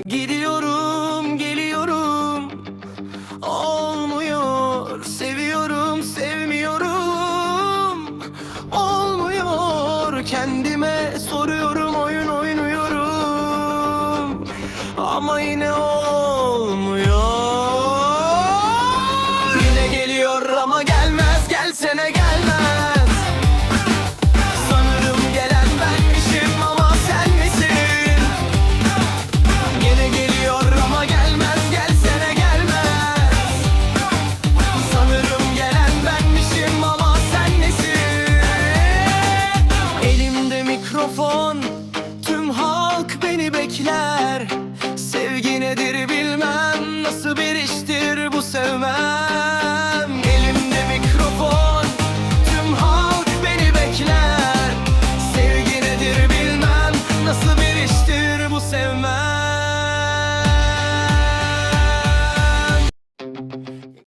Gidiyorum, geliyorum, olmuyor. Seviyorum, sevmiyorum, olmuyor. Kendime soruyorum, oyun oynuyorum ama yine olmuyor. Yine geliyor ama gelmez, gelsene gelmez. Sanırım gelen benmişim ama sen misin? Yine geliyor ama gelmez, gelsene gelmez. Sanırım gelen benmişim ama sen nesin? Elimde mikrofon, tüm halk beni bekler.